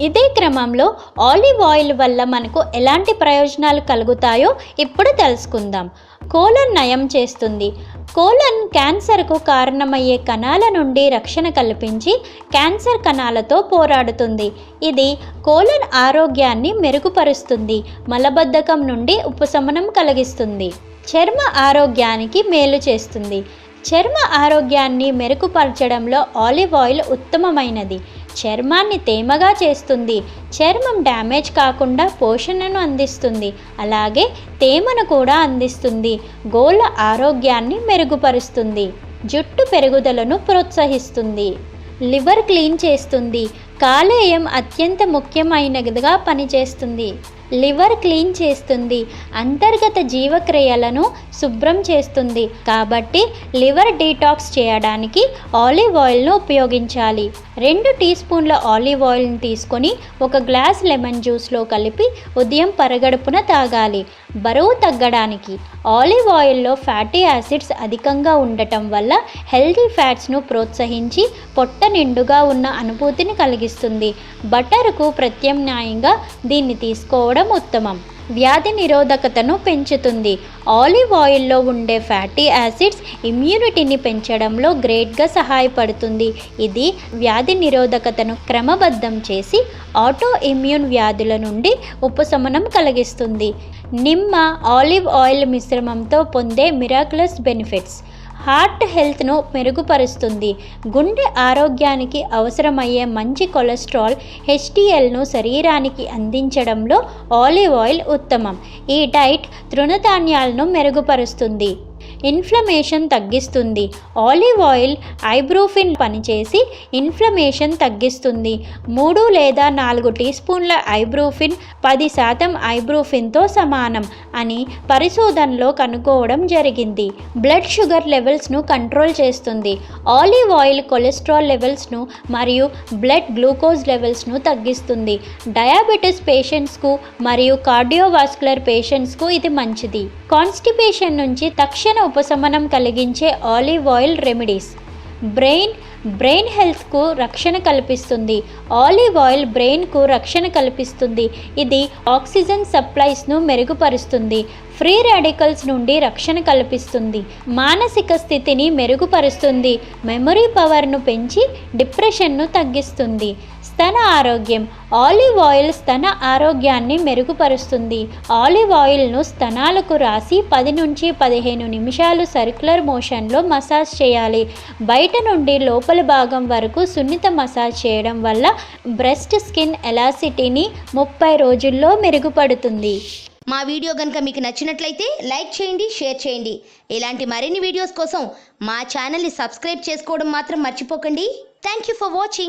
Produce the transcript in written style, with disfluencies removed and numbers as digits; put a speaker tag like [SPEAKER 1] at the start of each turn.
[SPEAKER 1] ఇదే క్రమంలో olive oil వల్ల మనకు ఎలాంటి ప్రయోజనాలు కలుగుతాయో ఇప్పుడు తెలుసుకుందాం. కోలన్ నయం చేస్తుంది. కోలన్ క్యాన్సర్కు కారణమయ్యే కణాల నుండి రక్షణ కల్పించి క్యాన్సర్ కణాలతో పోరాడుతుంది. ఇది కోలన్ ఆరోగ్యాన్ని మెరుగుపరుస్తుంది, మలబద్ధకం నుండి ఉపశమనం కలిగిస్తుంది, చర్మ ఆరోగ్యానికి మేలు చేస్తుంది. చర్మ ఆరోగ్యాన్ని మెరుగుపరచడంలో ఆలివ్ ఆయిల్ ఉత్తమమైనది. చర్మాన్ని తేమగా చేస్తుంది, చర్మం డ్యామేజ్ కాకుండా పోషణను అందిస్తుంది, అలాగే తేమను కూడా అందిస్తుంది, గోళ్ళ ఆరోగ్యాన్ని మెరుగుపరుస్తుంది, జుట్టు పెరుగుదలను ప్రోత్సహిస్తుంది, లివర్ క్లీన్ చేస్తుంది. కాలేయం అత్యంత ముఖ్యమైనదిగా పనిచేస్తుంది. లివర్ క్లీన్ చేస్తుంది, అంతర్గత జీవక్రియలను శుభ్రం చేస్తుంది. కాబట్టి లివర్ డీటాక్స్ చేయడానికి ఆలివ్ ఆయిల్ను ఉపయోగించాలి. 2 టీ స్పూన్ల ఆలివ్ ఆయిల్ని తీసుకొని 1 గ్లాస్ లెమన్ జ్యూస్లో కలిపి ఉదయం పరగడుపున తాగాలి. బరువు తగ్గడానికి ఆలివ్ ఆయిల్లో ఫ్యాటీ యాసిడ్స్ అధికంగా ఉండటం వల్ల హెల్తీ ఫ్యాట్స్ను ప్రోత్సహించి పొట్ట నిండుగా ఉన్న అనుభూతిని కలిగిస్తుంది. బటర్కు ప్రత్యామ్నాయంగా దీన్ని తీసుకోవడం ఉత్తమం. వ్యాధి నిరోధకతను పెంచుతుంది. ఆలివ్ ఆయిల్లో ఉండే ఫ్యాటీ యాసిడ్స్ ఇమ్యూనిటీని పెంచడంలో గ్రేట్గా సహాయపడుతుంది. ఇది వ్యాధి నిరోధకతను క్రమబద్ధం చేసి ఆటో ఇమ్యూన్ వ్యాధుల నుండి ఉపశమనం కలిగిస్తుంది. నిమ్మ ఆలివ్ ఆయిల్ మిశ్రమంతో పొందే మిరాక్యులస్ బెనిఫిట్స్: హార్ట్ హెల్త్ను మెరుగుపరుస్తుంది. గుండె ఆరోగ్యానికి అవసరమయ్యే మంచి కొలెస్ట్రాల్ HDLను శరీరానికి అందించడంలో ఆలివ్ ఆయిల్ ఉత్తమం. ఈ డైట్ తృణధాన్యాలను మెరుగుపరుస్తుంది. ఇన్ఫ్లమేషన్ తగ్గిస్తుంది. ఆలివ్ ఆయిల్ ఐబ్రూఫిన్ పనిచేసి ఇన్ఫ్లమేషన్ తగ్గిస్తుంది. 3 లేదా 4 టీ స్పూన్ల ఐబ్రూఫిన్ 10% ఐబ్రూఫిన్తో సమానం అని పరిశోధనలో కనుక్కోవడం జరిగింది. బ్లడ్ షుగర్ లెవెల్స్ను కంట్రోల్ చేస్తుంది. ఆలివ్ ఆయిల్ కొలెస్ట్రాల్ లెవెల్స్ను మరియు బ్లడ్ గ్లూకోజ్ లెవెల్స్ను తగ్గిస్తుంది. డయాబెటీస్ పేషెంట్స్కు మరియు కార్డియోవాస్కులర్ పేషెంట్స్కు ఇది మంచిది. కాన్స్టిపేషన్ నుంచి తక్షణ ఉపశమనం కలిగించే ఆలివ్ ఆయిల్ రెమెడీస్: బ్రెయిన్ హెల్త్కు రక్షణ కల్పిస్తుంది. ఆలివ్ ఆయిల్ బ్రెయిన్కు రక్షణ కల్పిస్తుంది. ఇది ఆక్సిజన్ సప్లైస్ను మెరుగుపరుస్తుంది, ఫ్రీ రాడికల్స్ నుండి రక్షణ కల్పిస్తుంది, మానసిక స్థితిని మెరుగుపరుస్తుంది, మెమరీ పవర్ను పెంచి డిప్రెషన్ను తగ్గిస్తుంది. స్తన ఆరోగ్యం: ఆలివ్ ఆయిల్ స్తన ఆరోగ్యాన్ని మెరుగుపరుస్తుంది. ఆలివ్ ఆయిల్ను స్తనాలకు రాసి 10 నుంచి 15 నిమిషాలు సర్క్యులర్ మోషన్లో మసాజ్ చేయాలి. బయట నుండి లోపలి భాగం వరకు సున్నిత మసాజ్ చేయడం వల్ల బ్రెస్ట్ స్కిన్ ఎలాసిటీని 30 రోజుల్లో మెరుగుపడుతుంది.
[SPEAKER 2] మా వీడియో కనుక మీకు నచ్చినట్లయితే లైక్ చేయండి, షేర్ చేయండి. ఇలాంటి మరిన్ని వీడియోస్ కోసం మా ఛానల్ని సబ్స్క్రైబ్ చేసుకోవడం మాత్రం మర్చిపోకండి. Thank you for watching.